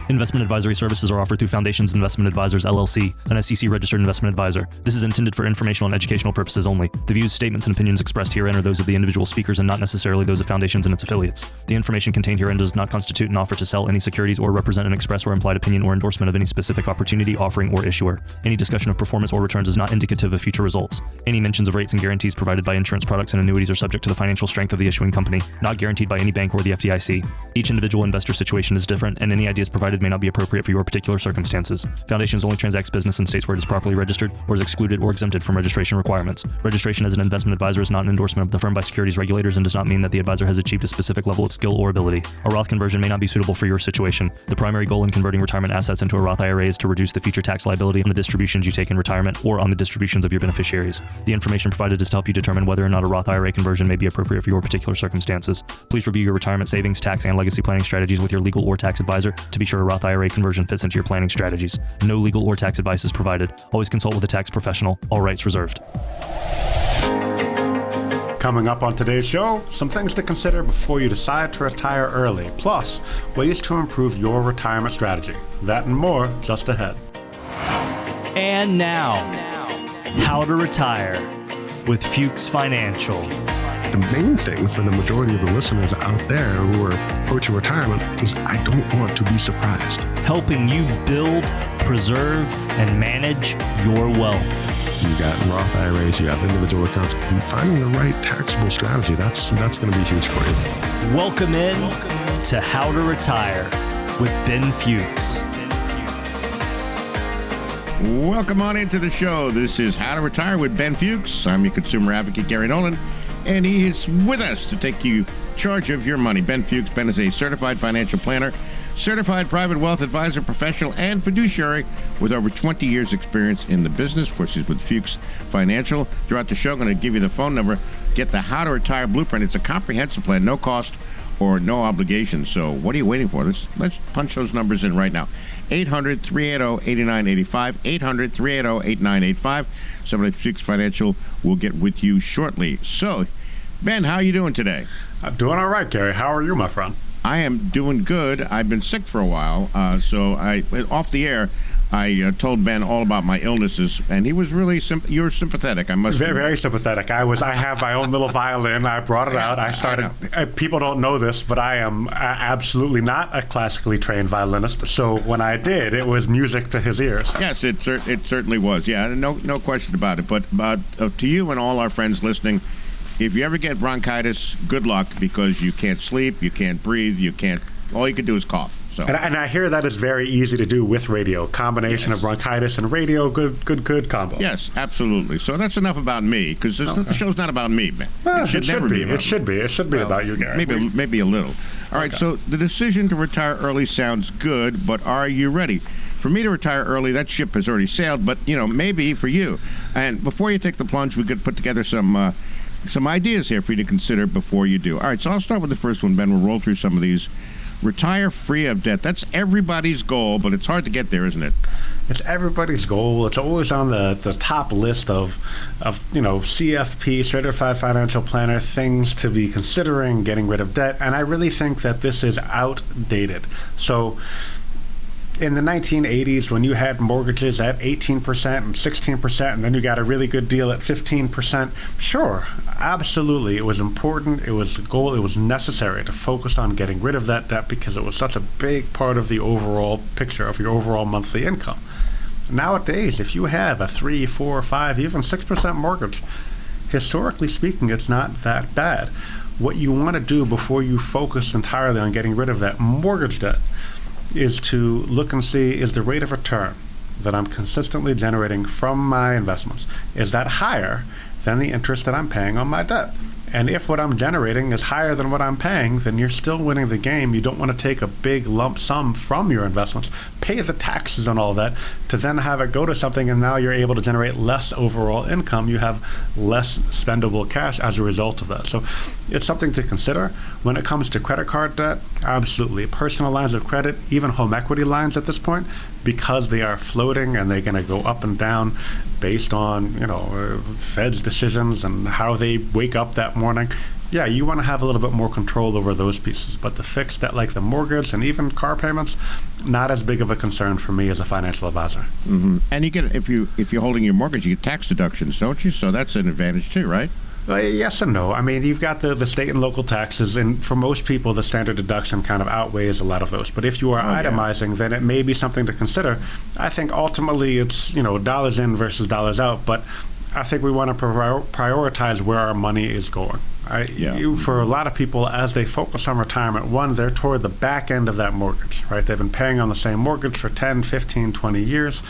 Investment advisory services are offered through Foundations Investment Advisors, LLC, an SEC-registered investment advisor. This is intended for informational and educational purposes only. The views, statements, and opinions expressed herein are those of the individual speakers and not necessarily those of Foundations and its affiliates. The information contained herein does not constitute an offer to sell any securities or represent an express or implied opinion or endorsement of any specific opportunity, offering, or issuer. Any discussion of performance or returns is not indicative of future results. Any mentions of rates and guarantees provided by insurance products and annuities are subject to the financial strength of the issuing company, not guaranteed by any bank or the FDIC. Each individual investor situation is different, and any ideas provided may not be appropriate for your particular circumstances. Foundations only transacts business in states where it is properly registered or is excluded or exempted from registration requirements. Registration as an investment advisor is not an endorsement of the firm by securities regulators and does not mean that the advisor has achieved a specific level of skill or ability. A Roth conversion may not be suitable for your situation. The primary goal in converting retirement assets into a Roth IRA is to reduce the future tax liability on the distributions you take in retirement or on the distributions of your beneficiaries. The information provided is to help you determine whether or not a Roth IRA conversion may be appropriate for your particular circumstances. Please review your retirement savings, tax, and legacy planning strategies with your legal or tax advisor to be sure a Roth IRA conversion fits into your planning strategies. No legal or tax advice is provided. Always consult with a tax professional. All rights reserved. Coming up on today's show, some things to consider before you decide to retire early, plus ways to improve your retirement strategy. That and more just ahead. And now, how to retire with Fuchs Financial. The main thing for the majority of the listeners out there who are approaching retirement is I don't want to be surprised. Helping you build, preserve, and manage your wealth. You got Roth IRAs, you have individual accounts, and finding the right taxable strategy, that's going to be huge for you. Welcome in to How to Retire with Ben Fuchs. Welcome on into the show. This is How to Retire with Ben Fuchs. I'm your consumer advocate, Gary Nolan, and he is with us to take you charge of your money. Ben Fuchs. Ben is a certified financial planner, certified private wealth advisor, professional, and fiduciary with over 20 years experience in the business. Of course, he's with Fuchs Financial. Throughout the show, I'm going to give you the phone number. Get the How to Retire Blueprint. It's a comprehensive plan, no cost or no obligation. So what are you waiting for? Let's punch those numbers in right now. 800-380-8985, 800-380-8985. Somebody at Fuchs Financial will get with you shortly. So, Ben, how are you doing today? I'm doing all right, Gary. How are you, my friend? I am doing good. I've been sick for a while, so off the air, I told Ben all about my illnesses, and he was really you were sympathetic. I must very, very sympathetic. I have my own little violin. I brought it out. I started. People don't know this, but I am absolutely not a classically trained violinist. So when I did, it was music to his ears. Yes, it certainly was. Yeah, no question about it. But to you and all our friends listening, if you ever get bronchitis, good luck, because you can't sleep, you can't breathe, all you can do is cough. So. And I hear that is very easy to do with radio. Combination of bronchitis and radio, good combo. Yes, absolutely. So that's enough about me, because the show's not about me, man. Well, it should never be. It should be about you, Gary. Maybe a little. All right, so the decision to retire early sounds good, but are you ready? For me to retire early, that ship has already sailed, but, maybe for you. And before you take the plunge, we could put together some ideas here for you to consider before you do. All right, so I'll start with the first one, Ben. We'll roll through some of these. Retire free of debt. That's everybody's goal, but it's hard to get there, isn't it? It's everybody's goal. It's always on the top list of CFP, Certified Financial Planner, things to be considering, getting rid of debt. And I really think that this is outdated. So in the 1980s, when you had mortgages at 18% and 16%, and then you got a really good deal at 15%, sure, absolutely, it was important, it was a goal, it was necessary to focus on getting rid of that debt because it was such a big part of the overall picture of your overall monthly income. Nowadays, if you have a 3, 4, 5, even 6% mortgage, historically speaking, it's not that bad. What you want to do before you focus entirely on getting rid of that mortgage debt is to look and see, is the rate of return that I'm consistently generating from my investments, is that higher than the interest that I'm paying on my debt? And if what I'm generating is higher than what I'm paying, then you're still winning the game. You don't want to take a big lump sum from your investments, pay the taxes on all that, to then have it go to something, and now you're able to generate less overall income. You have less spendable cash as a result of that. So it's something to consider. When it comes to credit card debt, absolutely. Personal lines of credit, even home equity lines at this point, because they are floating and they're going to go up and down based on Fed's decisions and how they wake up that morning, yeah, you want to have a little bit more control over those pieces. But the fixed debt, like the mortgage and even car payments, not as big of a concern for me as a financial advisor. Mm-hmm. And you get, if you're holding your mortgage, you get tax deductions, don't you? So that's an advantage too, right? Yes and no. I mean, you've got the state and local taxes, and for most people, the standard deduction kind of outweighs a lot of those. But if you are itemizing, then it may be something to consider. I think ultimately it's, dollars in versus dollars out, but I think we want to prioritize where our money is going. For a lot of people, as they focus on retirement, one, they're toward the back end of that mortgage, right? They've been paying on the same mortgage for 10, 15, 20 years.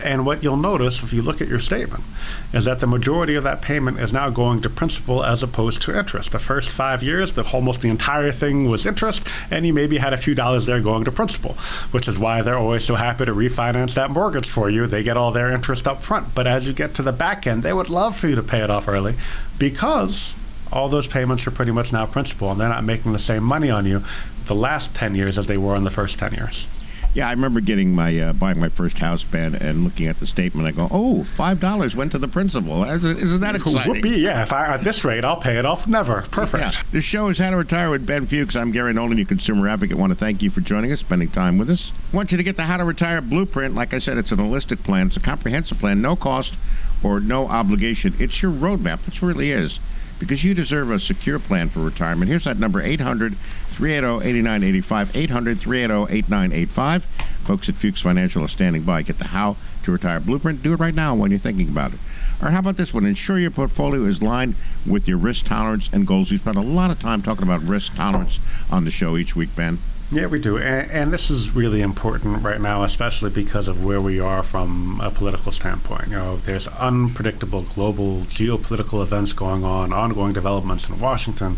And what you'll notice if you look at your statement is that the majority of that payment is now going to principal as opposed to interest. The first 5 years, almost the entire thing was interest, and you maybe had a few dollars there going to principal, which is why they're always so happy to refinance that mortgage for you. They get all their interest up front. But as you get to the back end, they would love for you to pay it off early because all those payments are pretty much now principal, and they're not making the same money on you the last 10 years as they were in the first 10 years. Yeah, I remember getting buying my first house, Ben, and looking at the statement. I go, "Oh, $5 went to the principal. Isn't that exciting?" Whoopee! Yeah, if at this rate, I'll pay it off. Never. Perfect. Yeah. The show is How to Retire with Ben Fuchs. I'm Gary Nolan, your consumer advocate. I want to thank you for joining us, spending time with us. I want you to get the How to Retire blueprint. Like I said, it's an holistic plan. It's a comprehensive plan, no cost or no obligation. It's your roadmap. It really is. Because you deserve a secure plan for retirement. Here's that number, 800-380-8985, 800-380-8985. Folks at Fuchs Financial are standing by. Get the How to Retire blueprint. Do it right now when you're thinking about it. Or how about this one? Ensure your portfolio is lined with your risk tolerance and goals. We spend a lot of time talking about risk tolerance on the show each week, Ben. Yeah, we do. And this is really important right now, especially because of where we are from a political standpoint. There's unpredictable global geopolitical events going on, ongoing developments in Washington.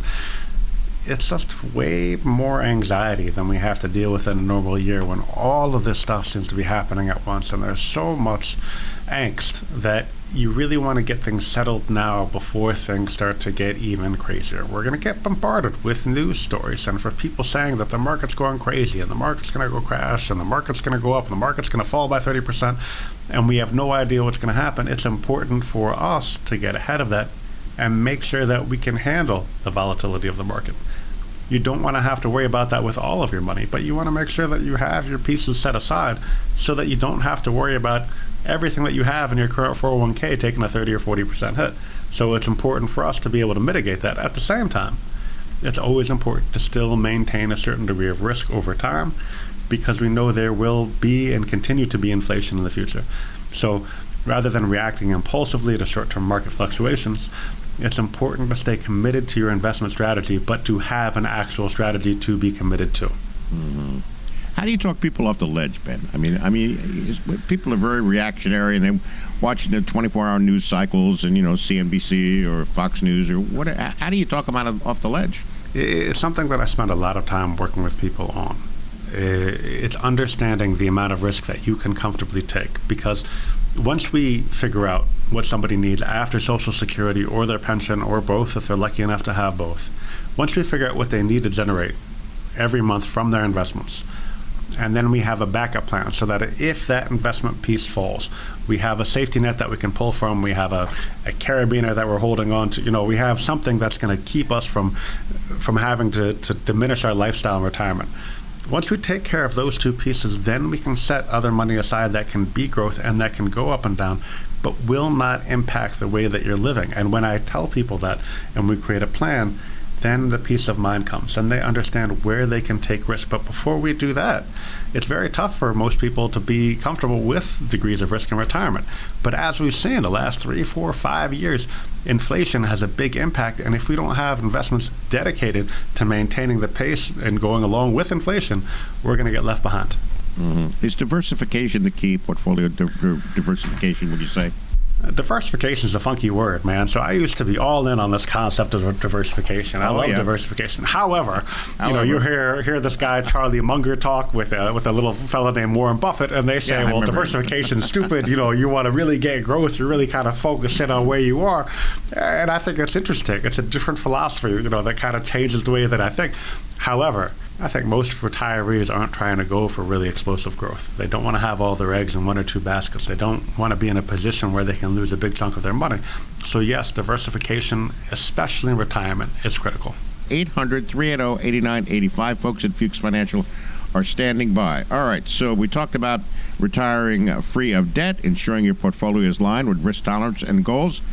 It's just way more anxiety than we have to deal with in a normal year when all of this stuff seems to be happening at once. And there's so much angst that you really want to get things settled now before things start to get even crazier. We're going to get bombarded with news stories, and for people saying that the market's going crazy and the market's going to go crash and the market's going to go up and the market's going to fall by 30%, and we have no idea what's going to happen, it's important for us to get ahead of that and make sure that we can handle the volatility of the market. You don't want to have to worry about that with all of your money, but you want to make sure that you have your pieces set aside so that you don't have to worry about everything that you have in your current 401k taking a 30 or 40% hit. So it's important for us to be able to mitigate that. At the same time, it's always important to still maintain a certain degree of risk over time because we know there will be and continue to be inflation in the future. So rather than reacting impulsively to short-term market fluctuations, it's important to stay committed to your investment strategy, but to have an actual strategy to be committed to. Mm-hmm. How do you talk people off the ledge, Ben? I mean, people are very reactionary, and they're watching the 24-hour news cycles, and CNBC or Fox News or what. How do you talk them off the ledge? It's something that I spend a lot of time working with people on. It's understanding the amount of risk that you can comfortably take, because once we figure out what somebody needs after Social Security or their pension or both, if they're lucky enough to have both, once we figure out what they need to generate every month from their investments, and then we have a backup plan so that if that investment piece falls, we have a safety net that we can pull from, we have a carabiner that we're holding on to, we have something that's going to keep us from having to diminish our lifestyle in retirement. Once we take care of those two pieces, then we can set other money aside that can be growth and that can go up and down, but will not impact the way that you're living. And when I tell people that and we create a plan, then the peace of mind comes and they understand where they can take risk. But before we do that, it's very tough for most people to be comfortable with degrees of risk in retirement. But as we've seen the last 3, 4, 5 years, inflation has a big impact. And if we don't have investments dedicated to maintaining the pace and going along with inflation, we're going to get left behind. Mm-hmm. Is diversification the key? Portfolio diversification, would you say? Diversification is a funky word, man. So I used to be all in on this concept of diversification. I love diversification. However, you hear this guy Charlie Munger talk with a little fella named Warren Buffett, and they say, well, diversification is stupid. You want to really get growth. You really kind of focus in on where you are. And I think it's interesting. It's a different philosophy, that kind of changes the way that I think. However, I think most retirees aren't trying to go for really explosive growth. They don't want to have all their eggs in one or two baskets. They don't want to be in a position where they can lose a big chunk of their money. So yes, diversification, especially in retirement, is critical. 800-380-8985. Folks at Fuchs Financial are standing by. All right, so we talked about retiring free of debt, ensuring your portfolio is aligned with risk tolerance and goals.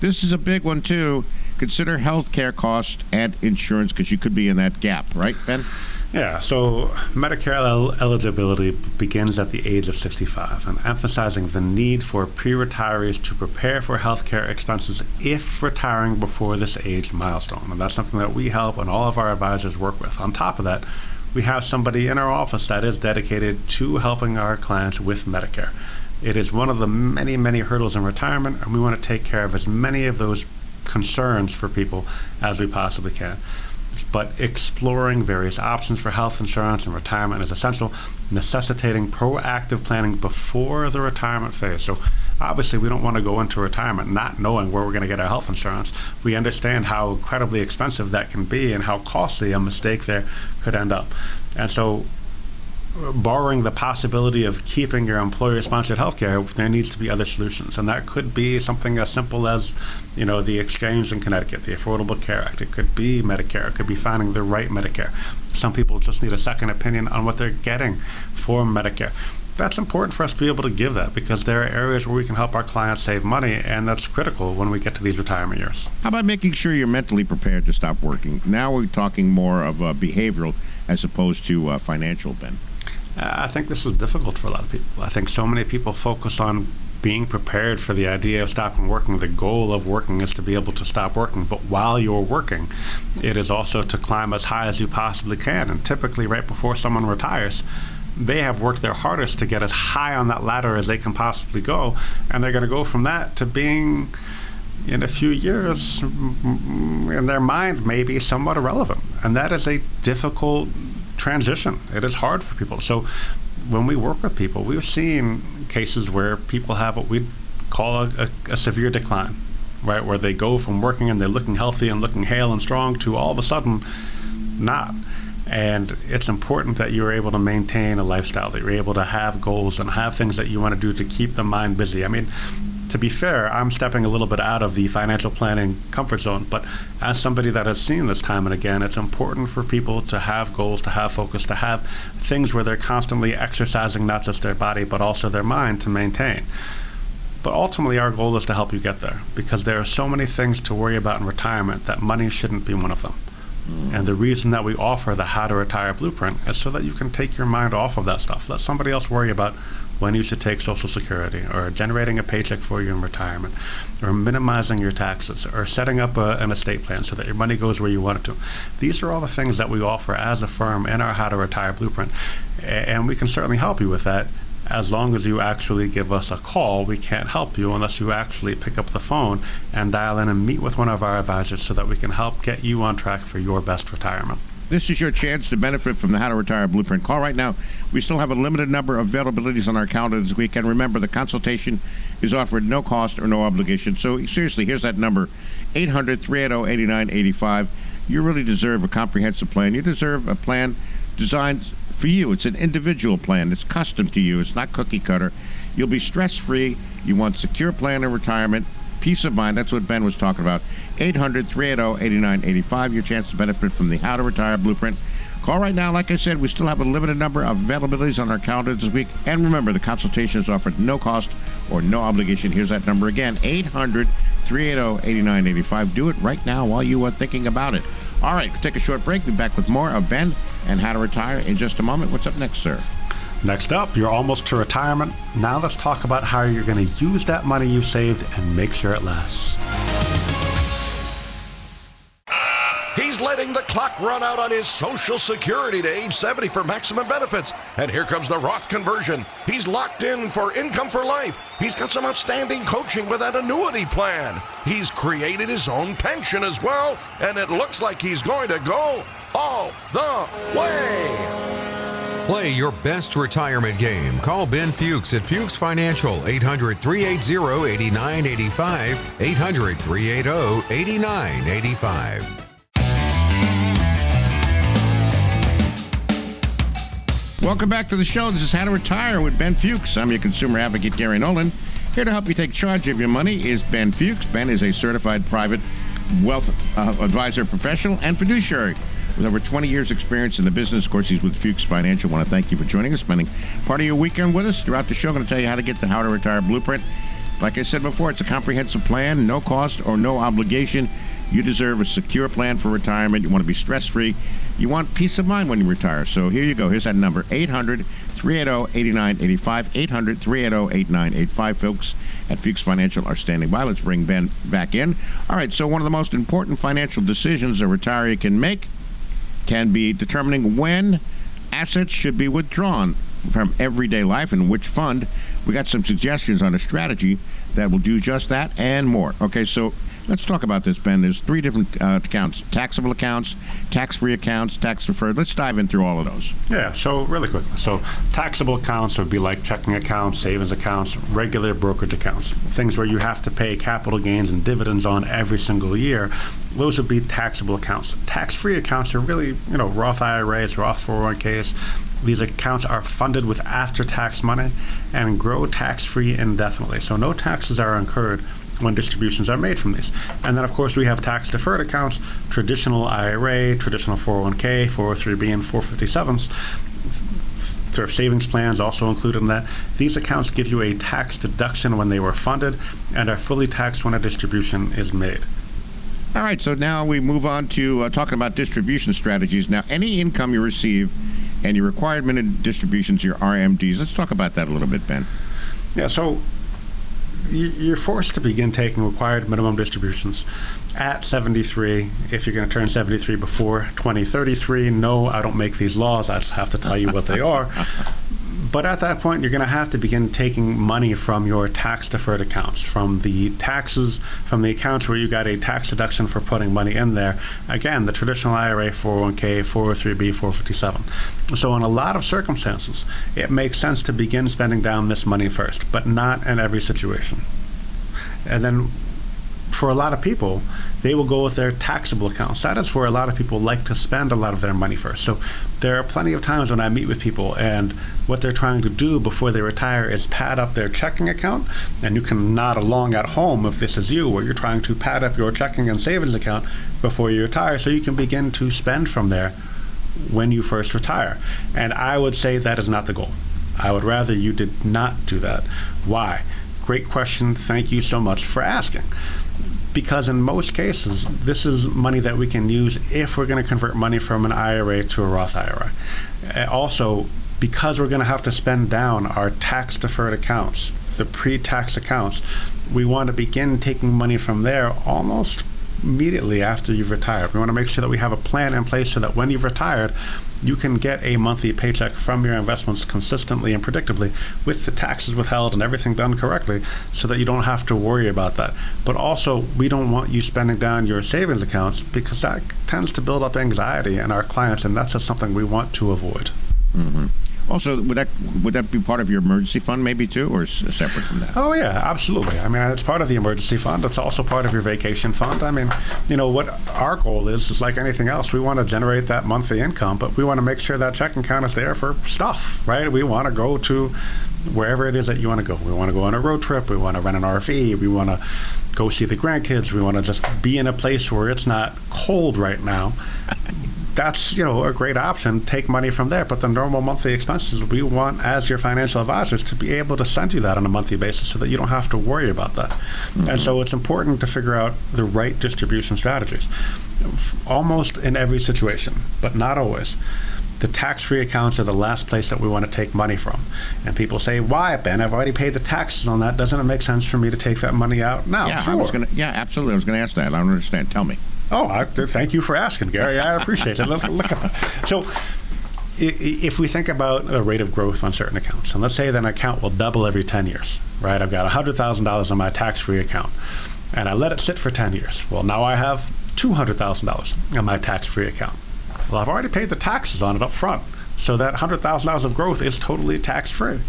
This is a big one, too. Consider health care costs and insurance, because you could be in that gap, right, Ben? Yeah, so Medicare eligibility begins at the age of 65, and emphasizing the need for pre-retirees to prepare for healthcare expenses if retiring before this age milestone. And that's something that we help and all of our advisors work with. On top of that, we have somebody in our office that is dedicated to helping our clients with Medicare. It is one of the many, many hurdles in retirement, and we want to take care of as many of those concerns for people as we possibly can. But exploring various options for health insurance and retirement is essential, necessitating proactive planning before the retirement phase. So obviously we don't want to go into retirement not knowing where we're going to get our health insurance. We understand how incredibly expensive that can be and how costly a mistake there could end up. And so, barring the possibility of keeping your employer-sponsored health care, there needs to be other solutions. And that could be something as simple as, the exchange in Connecticut, the Affordable Care Act. It could be Medicare. It could be finding the right Medicare. Some people just need a second opinion on what they're getting for Medicare. That's important for us to be able to give that, because there are areas where we can help our clients save money, and that's critical when we get to these retirement years. How about making sure you're mentally prepared to stop working? Now we're talking more of behavioral as opposed to financial, Ben. I think this is difficult for a lot of people. I think so many people focus on being prepared for the idea of stopping working. The goal of working is to be able to stop working. But while you're working, it is also to climb as high as you possibly can. And typically right before someone retires, they have worked their hardest to get as high on that ladder as they can possibly go. And they're going to go from that to being, in a few years, in their mind, maybe somewhat irrelevant. And that is a difficult transition. It is hard for people. So when we work with people, we've seen cases where people have what we call a severe decline, right? Where they go from working and they're looking healthy and looking hale and strong to all of a sudden not. And it's important that you're able to maintain a lifestyle, that you're able to have goals and have things that you want to do to keep the mind busy. I mean, to be fair, I'm stepping a little bit out of the financial planning comfort zone, but as somebody that has seen this time and again, it's important for people to have goals, to have focus, to have things where they're constantly exercising not just their body, but also their mind to maintain. But ultimately, our goal is to help you get there, because there are so many things to worry about in retirement that money shouldn't be one of them. And the reason that we offer the How to Retire Blueprint is so that you can take your mind off of that stuff. Let somebody else worry about when you should take Social Security, or generating a paycheck for you in retirement, or minimizing your taxes, or setting up an estate plan so that your money goes where you want it to. These are all the things that we offer as a firm in our How to Retire Blueprint. And we can certainly help you with that as long as you actually give us a call. We can't help you unless you actually pick up the phone and dial in and meet with one of our advisors so that we can help get you on track for your best retirement. This is your chance to benefit from the How to Retire Blueprint. Call right now. We still have a limited number of availabilities on our calendar this week. And remember, the consultation is offered no cost or no obligation. So seriously, here's that number, 800-380-8985. You really deserve a comprehensive plan. You deserve a plan designed for you. It's an individual plan. It's custom to you. It's not cookie cutter. You'll be stress-free. You want secure plan in retirement. Peace of mind. That's what Ben was talking about. 800-380-8985. Your chance to benefit from the How to Retire Blueprint. Call right now. Like I said, we still have a limited number of availabilities on our calendar this week. And remember, the consultation is offered no cost or no obligation. Here's that number again, 800-380-8985. Do it right now while you are thinking about it. All right, we'll take a short break. Be back with more of Ben and How to Retire in just a moment. What's up next, sir? Next up, you're almost to retirement. Now let's talk about how you're going to use that money you saved and make sure it lasts. He's letting the clock run out on his Social Security to age 70 for maximum benefits. And here comes the Roth conversion. He's locked in for income for life. He's got some outstanding coaching with that annuity plan. He's created his own pension as well, and it looks like he's going to go all the way. Play your best retirement game. Call Ben Fuchs at Fuchs Financial, 800-380-8985, 800-380-8985. Welcome back to the show. This is How to Retire with Ben Fuchs. I'm your consumer advocate, Gary Nolan. Here to help you take charge of your money is Ben Fuchs. Ben is a certified private wealth advisor professional and fiduciary with over 20 years experience in the business. Of course, he's with Fuchs Financial. I want to thank you for joining us, spending part of your weekend with us. Throughout the show, I'm going to tell you how to get the How to Retire Blueprint. Like I said before, it's a comprehensive plan, no cost or no obligation. You deserve a secure plan for retirement. You want to be stress-free. You want peace of mind when you retire. So here you go. Here's that number, 800-380-8985, 800-380-8985. Folks at Fuchs Financial are standing by. Let's bring Ben back in. All right, so one of the most important financial decisions a retiree can make can be determining when assets should be withdrawn from everyday life and which fund. We got some suggestions on a strategy that will do just that and more. Okay, so let's talk about this, Ben. There's three different accounts: taxable accounts, tax-free accounts, tax-deferred. Let's dive in through all of those. Yeah, so really quickly. So taxable accounts would be like checking accounts, savings accounts, regular brokerage accounts, things where you have to pay capital gains and dividends on every single year. Those would be taxable accounts. Tax-free accounts are really, Roth IRAs, Roth 401ks. These accounts are funded with after-tax money and grow tax-free indefinitely. So no taxes are incurred when distributions are made from these. And then, of course, we have tax-deferred accounts, traditional IRA, traditional 401k, 403b, and 457s. There are savings plans also included in that. These accounts give you a tax deduction when they were funded and are fully taxed when a distribution is made. All right, so now we move on to talking about distribution strategies. Now, any income you receive and your required minimum distributions, your RMDs, let's talk about that a little bit, Ben. Yeah, so you're forced to begin taking required minimum distributions at 73 if you're going to turn 73 before 2033. No, I don't make these laws. I just have to tell you what they are. But at that point, you're going to have to begin taking money from your tax-deferred accounts, from the taxes, from the accounts where you got a tax deduction for putting money in there. Again, the traditional IRA, 401k, 403b, 457. So in a lot of circumstances, it makes sense to begin spending down this money first, but not in every situation. And then for a lot of people, they will go with their taxable accounts. That is where a lot of people like to spend a lot of their money first. So there are plenty of times when I meet with people and what they're trying to do before they retire is pad up their checking account. And you can nod along at home if this is you, where you're trying to pad up your checking and savings account before you retire so you can begin to spend from there when you first retire. And I would say that is not the goal. I would rather you did not do that. Why? Great question. Thank you so much for asking. Because in most cases, this is money that we can use if we're going to convert money from an IRA to a Roth IRA. Also, because we're going to have to spend down our tax-deferred accounts, the pre-tax accounts, we want to begin taking money from there almost immediately after you've retired. We want to make sure that we have a plan in place so that when you've retired, you can get a monthly paycheck from your investments consistently and predictably with the taxes withheld and everything done correctly so that you don't have to worry about that. But also, we don't want you spending down your savings accounts because that tends to build up anxiety in our clients, and that's just something we want to avoid. Mm-hmm. Also, would that be part of your emergency fund maybe too, or separate from that? Oh yeah, absolutely. I mean, it's part of the emergency fund. It's also part of your vacation fund. I mean, what our goal is like anything else. We want to generate that monthly income, but we want to make sure that checking account is there for stuff, right? We want to go to wherever it is that you want to go. We want to go on a road trip. We want to rent an RV. We want to go see the grandkids. We want to just be in a place where it's not cold right now. That's, a great option. Take money from there. But the normal monthly expenses, we want, as your financial advisors, to be able to send you that on a monthly basis so that you don't have to worry about that. Mm-hmm. And so it's important to figure out the right distribution strategies. Almost in every situation, but not always. The tax-free accounts are the last place that we want to take money from. And people say, why, Ben? I've already paid the taxes on that. Doesn't it make sense for me to take that money out now? Yeah, sure. Absolutely. I was going to ask that. I don't understand. Tell me. Oh, thank you for asking, Gary. I appreciate it. Look at that. So if we think about the rate of growth on certain accounts, and let's say that an account will double every 10 years, right? I've got $100,000 on my tax-free account, and I let it sit for 10 years. Well, now I have $200,000 on my tax-free account. Well, I've already paid the taxes on it up front. So that $100,000 of growth is totally tax-free.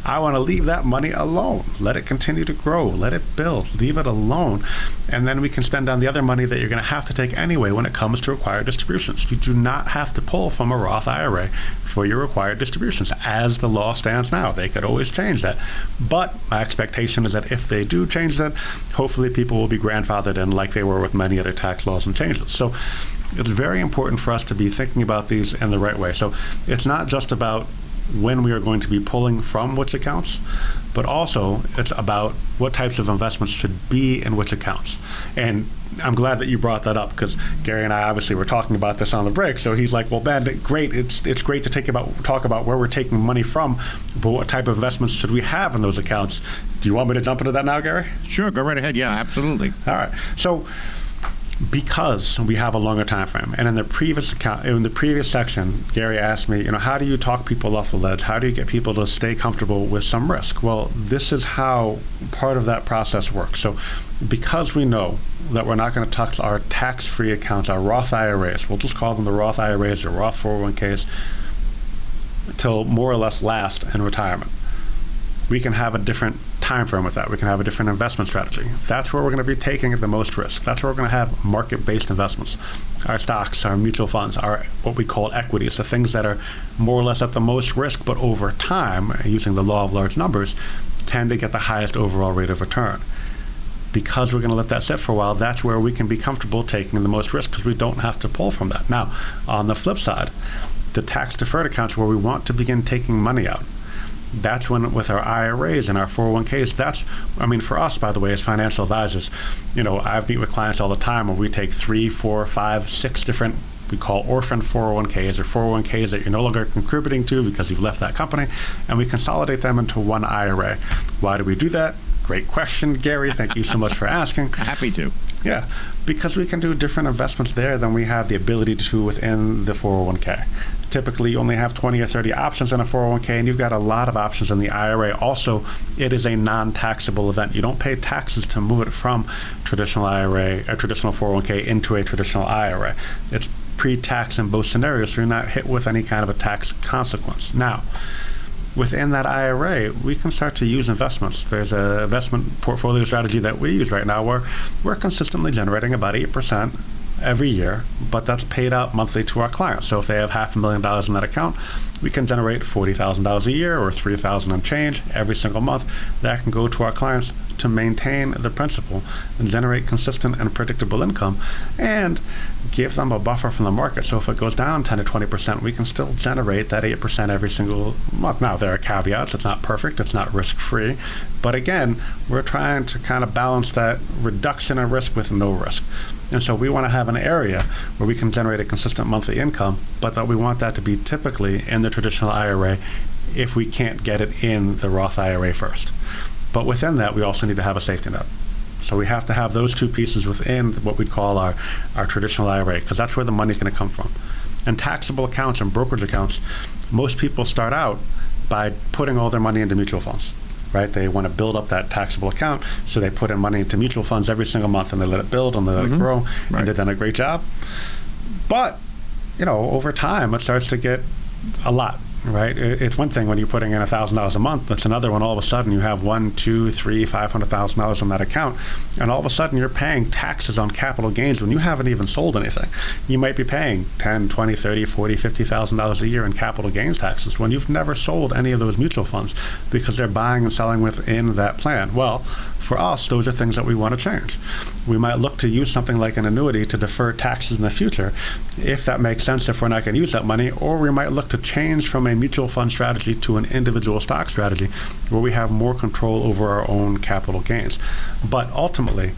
I want to leave that money alone. Let it continue to grow. Let it build. Leave it alone. And then we can spend on the other money that you're going to have to take anyway when it comes to required distributions. You do not have to pull from a Roth IRA for your required distributions as the law stands now. They could always change that. But my expectation is that if they do change that, hopefully people will be grandfathered in like they were with many other tax laws and changes. So it's very important for us to be thinking about these in the right way. So it's not just about when we are going to be pulling from which accounts, but also it's about what types of investments should be in which accounts. And I'm glad that you brought that up, because Gary and I obviously were talking about this on the break. So he's like, well, Ben, great. It's great to talk about where we're taking money from, but what type of investments should we have in those accounts? Do you want me to jump into that now, Gary? Sure, go right ahead. Yeah, absolutely. All right. So because we have a longer time frame, and in the previous section, Gary asked me, how do you talk people off the ledge? How do you get people to stay comfortable with some risk? Well, this is how part of that process works. So because we know that we're not going to touch our tax-free accounts, our Roth IRAs, we'll just call them the Roth IRAs or Roth 401ks, till more or less last in retirement. We can have a different time frame with that. We can have a different investment strategy. That's where we're going to be taking the most risk. That's where we're going to have market-based investments. Our stocks, our mutual funds, our what we call equities, the things that are more or less at the most risk, but over time, using the law of large numbers, tend to get the highest overall rate of return. Because we're going to let that sit for a while, that's where we can be comfortable taking the most risk, because we don't have to pull from that. Now, on the flip side, the tax-deferred accounts where we want to begin taking money out, that's when, with our IRAs and our 401ks, for us, by the way, as financial advisors, I meet with clients all the time where we take 3, 4, 5, 6 different, we call orphan 401ks, or 401ks that you're no longer contributing to because you've left that company, and we consolidate them into one IRA. Why do we do that? Great question, Gary. Thank you so much for asking. Happy to. Yeah, because we can do different investments there than we have the ability to do within the 401k. Typically, you only have 20 or 30 options in a 401k, and you've got a lot of options in the IRA. Also, it is a non-taxable event. You don't pay taxes to move it from traditional IRA, a traditional 401k, into a traditional IRA. It's pre-tax in both scenarios, so you're not hit with any kind of a tax consequence. Now, within that IRA, we can start to use investments. There's an investment portfolio strategy that we use right now where we're consistently generating about 8% every year, but that's paid out monthly to our clients. So if they have $500,000 in that account, we can generate $40,000 a year or $3,000 and change every single month. That can go to our clients to maintain the principal and generate consistent and predictable income and give them a buffer from the market. So if it goes down 10 to 20%, we can still generate that 8% every single month. Now, there are caveats. It's not perfect. It's not risk-free. But again, we're trying to kind of balance that reduction in risk with no risk. And so we want to have an area where we can generate a consistent monthly income, but that we want that to be typically in the traditional IRA if we can't get it in the Roth IRA first. But within that, we also need to have a safety net. So we have to have those two pieces within what we call our traditional IRA, because that's where the money's going to come from. And taxable accounts and brokerage accounts, most people start out by putting all their money into mutual funds. Right? They want to build up that taxable account, so they put in money into mutual funds every single month, and they let it build and they let it grow, and they've done a great job. But, over time, it starts to get a lot. Right? It's one thing when you're putting in $1,000 a month. It's another when all of a sudden you have $1, $2, $3, $500,000 in that account, and all of a sudden you're paying taxes on capital gains when you haven't even sold anything. You might be paying $10, $20, $30, $40, $50,000 a year in capital gains taxes when you've never sold any of those mutual funds because they're buying and selling within that plan. Well, for us, those are things that we want to change. We might look to use something like an annuity to defer taxes in the future, if that makes sense, if we're not going to use that money, or we might look to change from a mutual fund strategy to an individual stock strategy where we have more control over our own capital gains. But ultimately,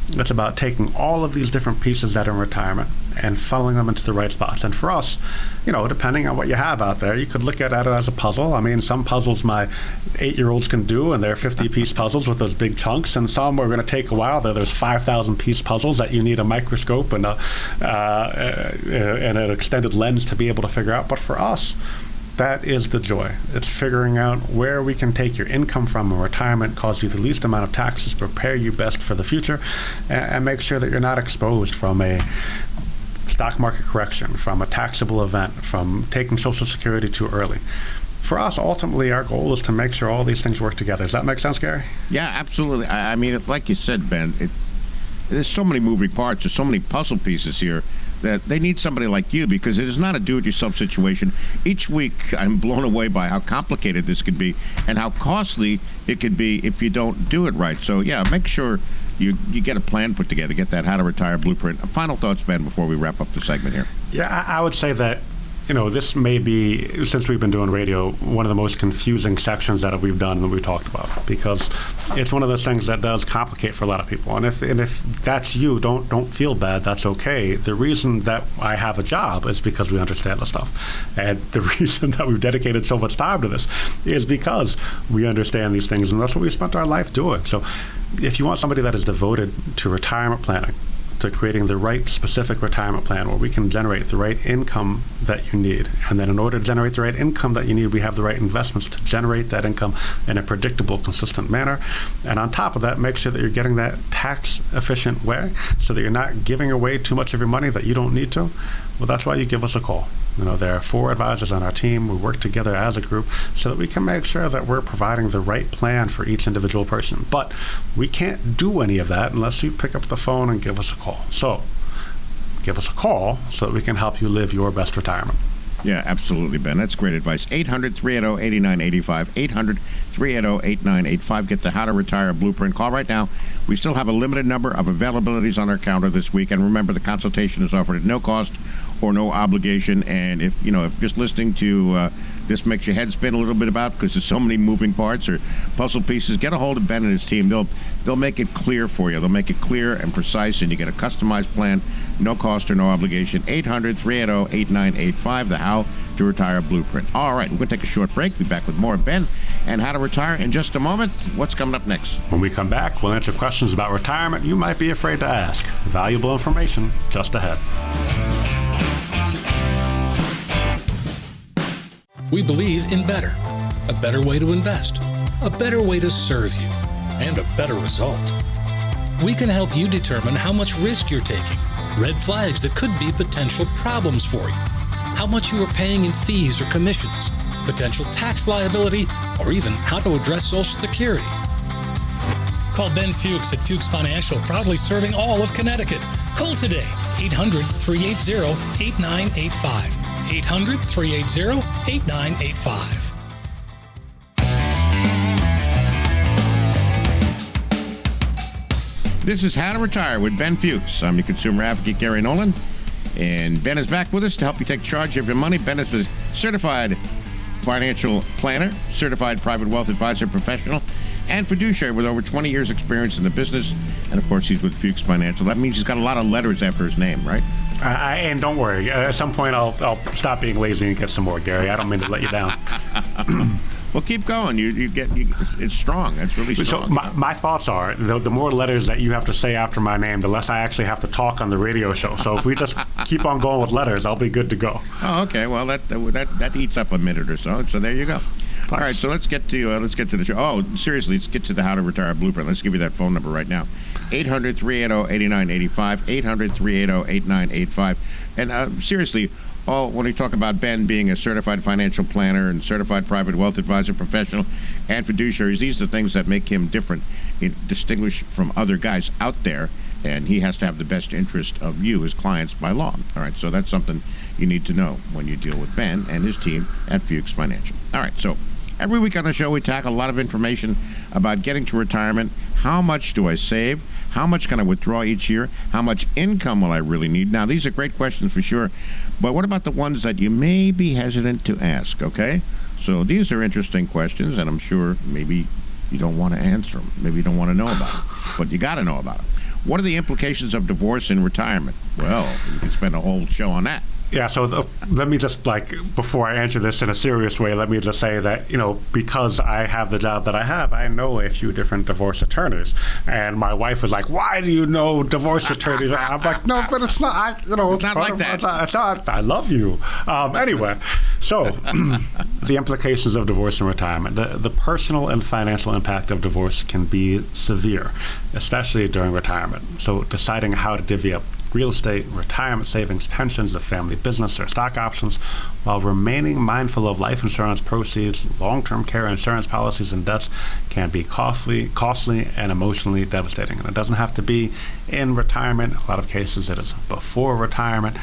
it's about taking all of these different pieces that are in retirement and funneling them into the right spots. And for us, depending on what you have out there, you could look at it as a puzzle. Some puzzles my 8-year-olds can do, and they're 50-piece puzzles with those big chunks, and some are going to take a while. There's 5,000-piece puzzles that you need a microscope and an extended lens to be able to figure out. But for us, that is the joy. It's figuring out where we can take your income from in retirement, cause you the least amount of taxes, prepare you best for the future, and make sure that you're not exposed from a stock market correction, from a taxable event, from taking Social Security too early. For us, ultimately, our goal is to make sure all these things work together. Does that make sense, Gary? Yeah, absolutely. I mean, like you said, Ben, there's so many moving parts. There's so many puzzle pieces here that they need somebody like you, because it is not a do-it-yourself situation. Each week, I'm blown away by how complicated this could be and how costly it could be if you don't do it right. So, yeah, make sure you get a plan put together, get that How to Retire blueprint. Final thoughts, Ben, before we wrap up the segment here. Yeah, I would say that, this may be, since we've been doing radio, one of the most confusing sections that we've done and we talked about, because it's one of those things that does complicate for a lot of people. And if that's you, don't feel bad. That's okay. The reason that I have a job is because we understand the stuff. And the reason that we've dedicated so much time to this is because we understand these things, and that's what we spent our life doing. So if you want somebody that is devoted to retirement planning, to creating the right specific retirement plan where we can generate the right income that you need. And then in order to generate the right income that you need, we have the right investments to generate that income in a predictable, consistent manner. And on top of that, make sure that you're getting that tax efficient way so that you're not giving away too much of your money that you don't need to. Well, that's why you give us a call. There are 4 advisors on our team. We work together as a group so that we can make sure that we're providing the right plan for each individual person. But we can't do any of that unless you pick up the phone and give us a call. So give us a call so that we can help you live your best retirement. Yeah, absolutely, Ben. That's great advice. 800-380-8985. 800-380-8985. Get the How to Retire blueprint. Call right now. We still have a limited number of availabilities on our counter this week. And remember, the consultation is offered at no cost or no obligation. And if just listening to this makes your head spin a little bit about, because there's so many moving parts or puzzle pieces, get a hold of Ben and his team. They'll make it clear for you. They'll make it clear and precise, and you get a customized plan, no cost or no obligation. 800-380-8985, the How to Retire blueprint. All right, we're going to take a short break. Be back with more Ben and How to Retire in just a moment. What's coming up next? When we come back, we'll answer questions about retirement you might be afraid to ask. Valuable information just ahead. We believe in better. A better way to invest, a better way to serve you, and a better result. We can help you determine how much risk you're taking, red flags that could be potential problems for you, how much you are paying in fees or commissions, potential tax liability, or even how to address Social Security. Call Ben Fuchs at Fuchs Financial, proudly serving all of Connecticut. Call today, 800-380-8985. 800-380-8985. This is How to Retire with Ben Fuchs. I'm your consumer advocate, Gary Nolan. And Ben is back with us to help you take charge of your money. Ben is a certified financial planner, certified private wealth advisor professional, and fiduciary with over 20 years experience in the business. And, of course, he's with Fuchs Financial. That means he's got a lot of letters after his name, right? And don't worry. At some point, I'll stop being lazy and get some more, Gary. I don't mean to let you down. Well, keep going. It's strong. It's really strong. So my thoughts are, the more letters that you have to say after my name, the less I actually have to talk on the radio show. So if we just keep on going with letters, I'll be good to go. Oh, okay. Well, that eats up a minute or so. So there you go. Thanks. All right. So let's get to the show. Oh, seriously, let's get to the How to Retire blueprint. Let's give you that phone number right now. 800-380-8985. 800-380-8985. And seriously, when we talk about Ben being a certified financial planner and certified private wealth advisor professional and fiduciaries, these are things that make him different, distinguished from other guys out there, and he has to have the best interest of you, his clients, by law. All right, so that's something you need to know when you deal with Ben and his team at Fuchs Financial. All right, so every week on the show, we tackle a lot of information about getting to retirement. How much do I save? How much can I withdraw each year? How much income will I really need? Now, these are great questions for sure, but what about the ones that you may be hesitant to ask, okay? So these are interesting questions, and I'm sure maybe you don't want to answer them. Maybe you don't want to know about them, but you got to know about them. What are the implications of divorce in retirement? Well, we can spend a whole show on that. Yeah, so let me just, before I answer this in a serious way, let me just say that, because I have the job that I have, I know a few different divorce attorneys. And my wife was like, why do you know divorce attorneys? I'm like, no, but it's not, it's not like that. It's not, I love you. Anyway, so the implications of divorce and retirement. The personal and financial impact of divorce can be severe, especially during retirement. So deciding how to divvy up real estate, retirement savings, pensions, a family business, or stock options, while remaining mindful of life insurance proceeds. Long-term care insurance policies and debts can be costly and emotionally devastating. And it doesn't have to be in retirement. A lot of cases it is before retirement,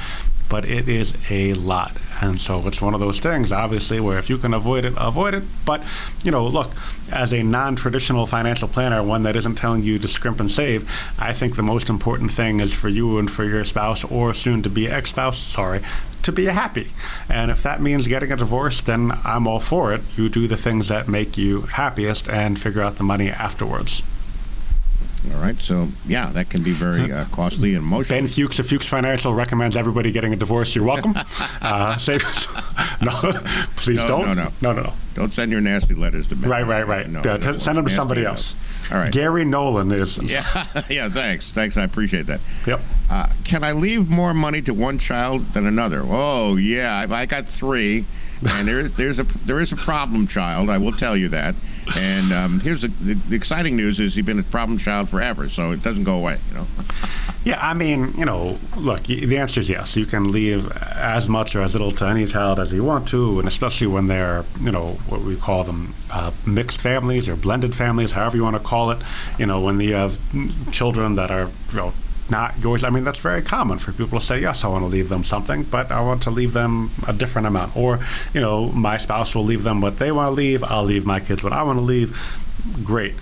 but it is a lot. And so it's one of those things, obviously, where if you can avoid it, avoid it. But, look, as a non-traditional financial planner, one that isn't telling you to scrimp and save, I think the most important thing is for you and for your spouse, or soon-to-be ex-spouse, to be happy. And if that means getting a divorce, then I'm all for it. You do the things that make you happiest and figure out the money afterwards. All right, so yeah, that can be very costly and emotional. Ben Fuchs of Fuchs Financial recommends everybody getting a divorce. You're welcome. No, please don't. No. Don't send your nasty letters to Ben. Right. No, send them to somebody else. All right. Gary Nolan is. Yeah, thanks. I appreciate that. Yep. Can I leave more money to one child than another? Oh, yeah, I got 3. And there is a problem child, I will tell you that. And here's the exciting news is he's been a problem child forever, so it doesn't go away, Yeah, I mean, look, the answer is yes. You can leave as much or as little to any child as you want to, and especially when they're, what we call them, mixed families or blended families, however you want to call it. When you have children that are, not yours. I mean, that's very common for people to say, yes, I want to leave them something, but I want to leave them a different amount. Or, my spouse will leave them what they want to leave. I'll leave my kids what I want to leave. Great.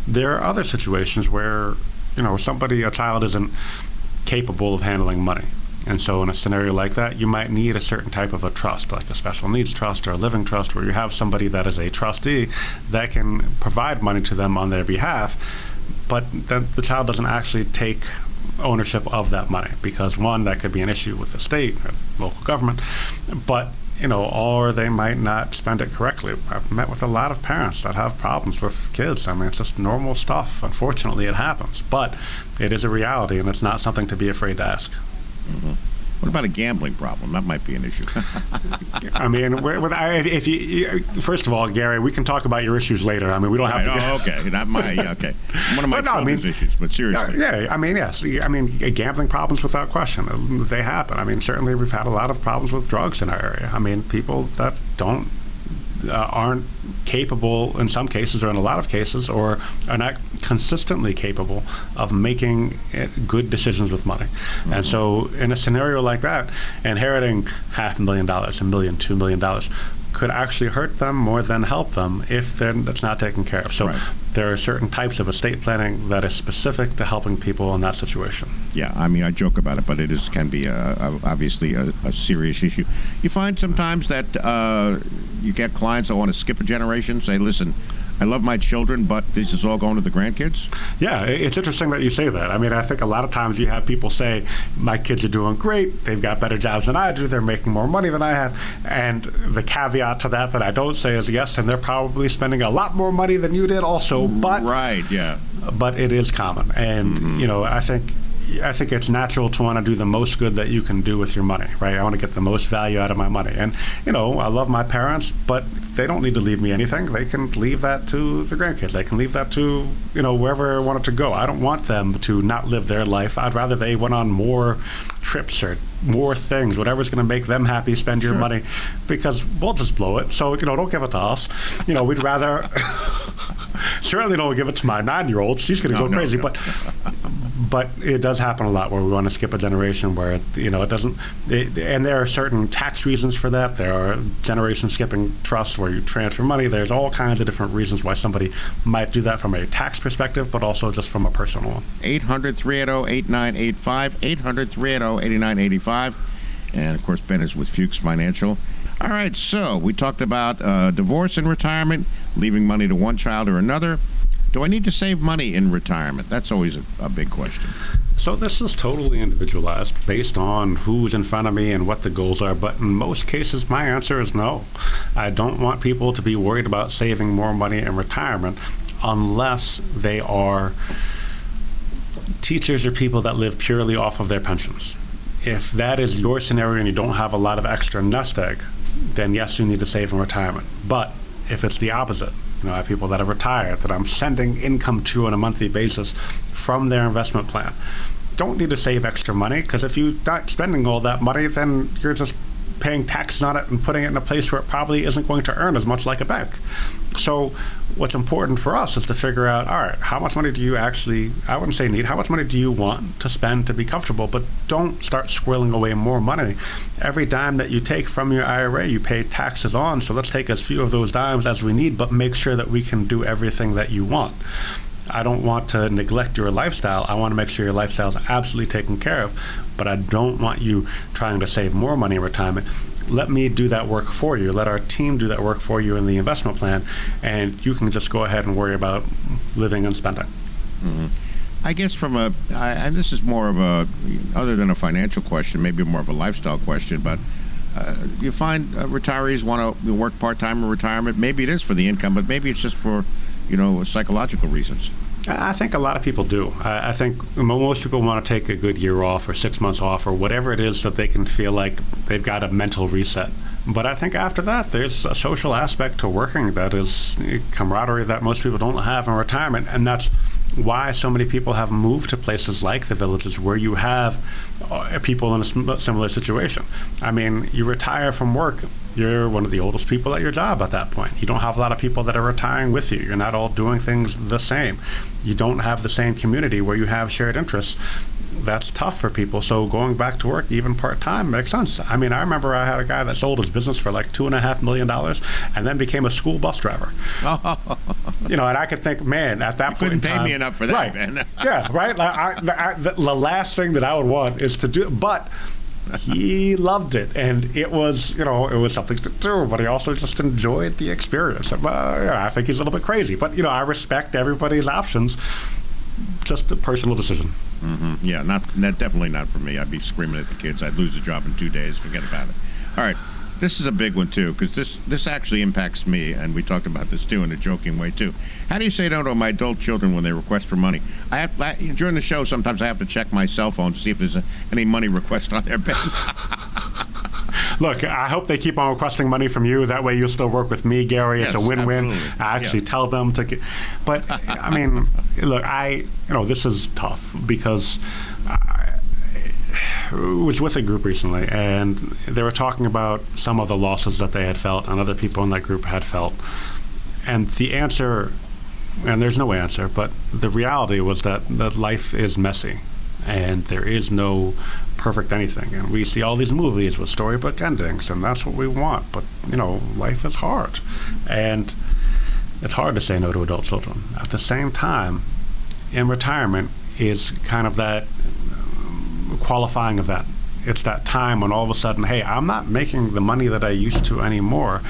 There are other situations where, a child isn't capable of handling money. And so in a scenario like that, you might need a certain type of a trust, like a special needs trust or a living trust, where you have somebody that is a trustee that can provide money to them on their behalf, but then the child doesn't actually take ownership of that money, because one, that could be an issue with the state or local government, but or they might not spend it correctly. I've met with a lot of parents that have problems with kids. I mean, it's just normal stuff. Unfortunately, it happens, but it is a reality, and it's not something to be afraid to ask. Mm-hmm. What about a gambling problem? That might be an issue. I mean, if you first of all, Gary, we can talk about your issues later. I mean, we don't have to. Okay, not my. Okay, one of my children's issues, but seriously. Yeah, I mean, yes. I mean, gambling problems without question, they happen. I mean, certainly we've had a lot of problems with drugs in our area. I mean, people that aren't capable in some cases, or in a lot of cases, or are not consistently capable of making good decisions with money. Mm-hmm. And so in a scenario like that, inheriting $500,000, $1 million, $2 million could actually hurt them more than help them if that's not taken care of. So there are certain types of estate planning that is specific to helping people in that situation. Yeah, I mean, I joke about it, but it can be obviously a serious issue. You find sometimes that you get clients that want to skip a generation, say, listen, I love my children, but this is all going to the grandkids? Yeah, it's interesting that you say that. I mean, I think a lot of times you have people say, my kids are doing great, they've got better jobs than I do, they're making more money than I have. And the caveat to that I don't say is yes, and they're probably spending a lot more money than you did also. But But it is common. And, I think it's natural to want to do the most good that you can do with your money, right? I want to get the most value out of my money. And, I love my parents, but they don't need to leave me anything. They can leave that to the grandkids. They can leave that to, wherever I want it to go. I don't want them to not live their life. I'd rather they went on more trips or more things, whatever's going to make them happy, spend your money, because we'll just blow it. So, don't give it to us. We'd rather certainly don't give it to my 9-year-old. She's going to go crazy. But it does happen a lot where we want to skip a generation where, it doesn't. And there are certain tax reasons for that. There are generation skipping trusts where you transfer money. There's all kinds of different reasons why somebody might do that from a tax perspective, but also just from a personal one. 800-380-8985, 800-380-8985. And, of course, Ben is with Fuchs Financial. All right, so we talked about divorce and retirement, leaving money to one child or another. Do I need to save money in retirement? That's always a big question. So this is totally individualized based on who's in front of me and what the goals are. But in most cases, my answer is no. I don't want people to be worried about saving more money in retirement unless they are teachers or people that live purely off of their pensions. If that is your scenario and you don't have a lot of extra nest egg, then yes, you need to save in retirement. But if it's the opposite, I have people that are retired that I'm sending income to on a monthly basis from their investment plan, don't need to save extra money, because if you start spending all that money, then you're just paying taxes on it and putting it in a place where it probably isn't going to earn as much like a bank. So what's important for us is to figure out, all right, how much money do you actually, I wouldn't say need, how much money do you want to spend to be comfortable, but don't start squirreling away more money. Every dime that you take from your IRA, you pay taxes on, so let's take as few of those dimes as we need, but make sure that we can do everything that you want. I don't want to neglect your lifestyle. I want to make sure your lifestyle is absolutely taken care of, but I don't want you trying to save more money in retirement. Let me do that work for you. Let our team do that work for you in the investment plan, and you can just go ahead and worry about living and spending. Mm-hmm. I guess and this is more of a, other than a financial question, maybe more of a lifestyle question, but you find retirees want to work part-time in retirement. Maybe it is for the income, but maybe it's just for, psychological reasons. I think a lot of people do. I think most people want to take a good year off or 6 months off or whatever it is that they can feel like they've got a mental reset. But I think after that, there's a social aspect to working that is camaraderie that most people don't have in retirement. And that's why so many people have moved to places like the Villages, where you have people in a similar situation. I mean, you retire from work, you're one of the oldest people at your job at that point. You don't have a lot of people that are retiring with you. You're not all doing things the same. You don't have the same community where you have shared interests. That's tough for people. So going back to work, even part-time, makes sense. I mean, I remember I had a guy that sold his business for like $2.5 million and then became a school bus driver. And I could think, man, at that point in time, couldn't pay me enough for that, right, man. Yeah, right? The last thing that I would want is to do, but he loved it, and it was, it was something to do, but he also just enjoyed the experience. I think he's a little bit crazy, but, I respect everybody's options. Just a personal decision. Mm-hmm. Yeah, definitely not for me. I'd be screaming at the kids. I'd lose a job in 2 days. Forget about it. All right. This is a big one, too, because this actually impacts me, and we talked about this, too, in a joking way, too. How do you say no to my adult children when they request for money? During the show, sometimes I have to check my cell phone to see if there's any money request on there, Ben. Look, I hope they keep on requesting money from you. That way you'll still work with me, Gary. It's a win-win. Absolutely. I actually tell them to get... But, I mean, look, this is tough because... I was with a group recently, and they were talking about some of the losses that they had felt and other people in that group had felt. And the answer, and there's no answer, but the reality was that life is messy, and there is no perfect anything. And we see all these movies with storybook endings, and that's what we want. But, life is hard. And it's hard to say no to adult children. At the same time, in retirement is kind of that qualifying event. It's that time when all of a sudden, hey, I'm not making the money that I used to anymore.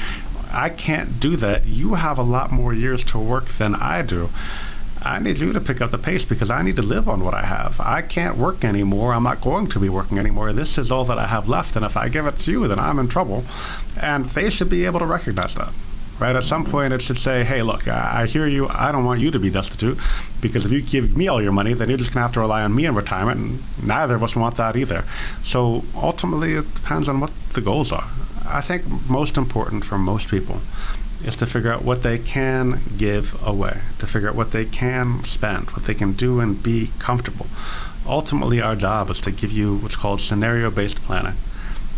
I can't do that. You have a lot more years to work than I do. I need you to pick up the pace because I need to live on what I have. I can't work anymore. I'm not going to be working anymore. This is all that I have left, and if I give it to you, then I'm in trouble. And they should be able to recognize that. Right? At some point, it should say, hey, look, I hear you. I don't want you to be destitute, because if you give me all your money, then you're just going to have to rely on me in retirement, and neither of us want that either. So ultimately, it depends on what the goals are. I think most important for most people is to figure out what they can give away, to figure out what they can spend, what they can do and be comfortable. Ultimately, our job is to give you what's called scenario-based planning.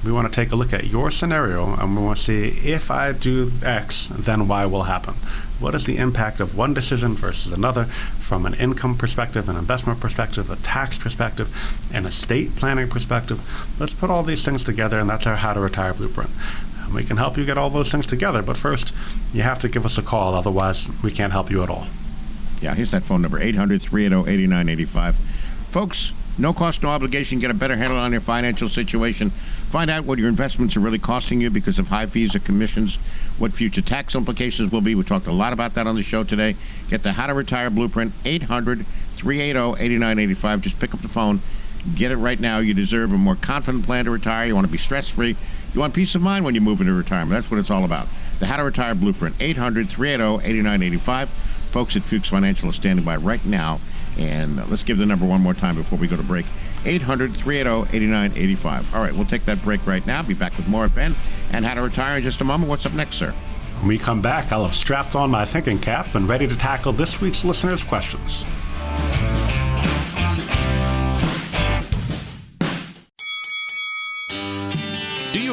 We want to take a look at your scenario, and we want to see, if I do X, then Y will happen. What is the impact of one decision versus another from an income perspective, an investment perspective, a tax perspective, an estate planning perspective? Let's put all these things together, and that's our How to Retire Blueprint. And we can help you get all those things together, but first, you have to give us a call. Otherwise, we can't help you at all. Yeah, here's that phone number, 800-380-8985. Folks, no cost, no obligation. Get a better handle on your financial situation. Find out what your investments are really costing you because of high fees or commissions, what future tax implications will be. We talked a lot about that on the show today. Get the How to Retire Blueprint, 800-380-8985. Just pick up the phone. Get it right now. You deserve a more confident plan to retire. You want to be stress-free. You want peace of mind when you move into retirement. That's what it's all about. The How to Retire Blueprint, 800-380-8985. Folks at Fuchs Financial are standing by right now. And let's give the number one more time before we go to break. 800-380-8985. All right, we'll take that break right now. Be back with more of Ben and How to Retire in just a moment. What's up next, sir? When we come back, I'll have strapped on my thinking cap and ready to tackle this week's listeners' questions.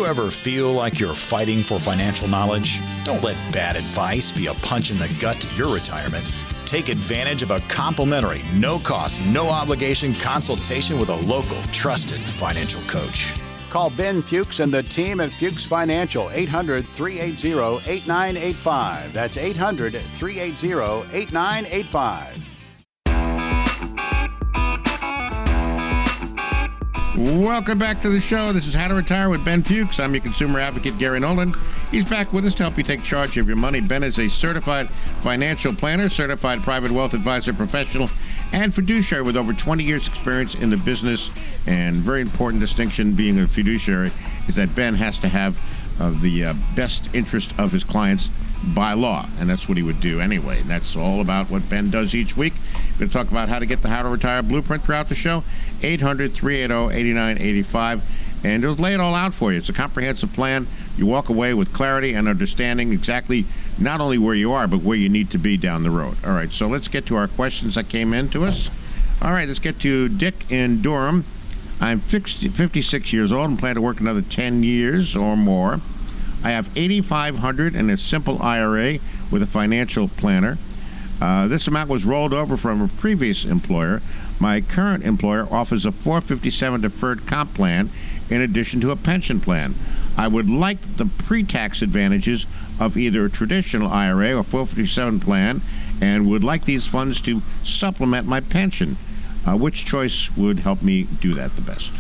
you ever feel like you're fighting for financial knowledge? Don't let bad advice be a punch in the gut to your retirement. Take advantage of a complimentary, no-cost, no-obligation consultation with a local, trusted financial coach. Call Ben Fuchs and the team at Fuchs Financial, 800-380-8985. That's 800-380-8985. Welcome back to the show. This is How to Retire with Ben Fuchs. I'm your consumer advocate, Gary Nolan. He's back with us to help you take charge of your money. Ben is a certified financial planner, certified private wealth advisor professional, and fiduciary with over 20 years experience in the business. And very important distinction being a fiduciary is that Ben has to have the best interest of his clients by law, and that's what he would do anyway. That's all about what Ben does each week. We're going to talk about how to get the How to Retire blueprint throughout the show. 800-380-8985, and it'll lay it all out for you. It's a comprehensive plan. You walk away with clarity and understanding exactly not only where you are, but where you need to be down the road. All right, so let's get to our questions that came in to us. All right, let's get to Dick in Durham. I'm 56 years old and plan to work another 10 years or more. I have $8,500 in a simple IRA with a financial planner. This amount was rolled over from a previous employer. My current employer offers a $457 deferred comp plan in addition to a pension plan. I would like the pre-tax advantages of either a traditional IRA or 457 plan and would like these funds to supplement my pension. Which choice would help me do that the best?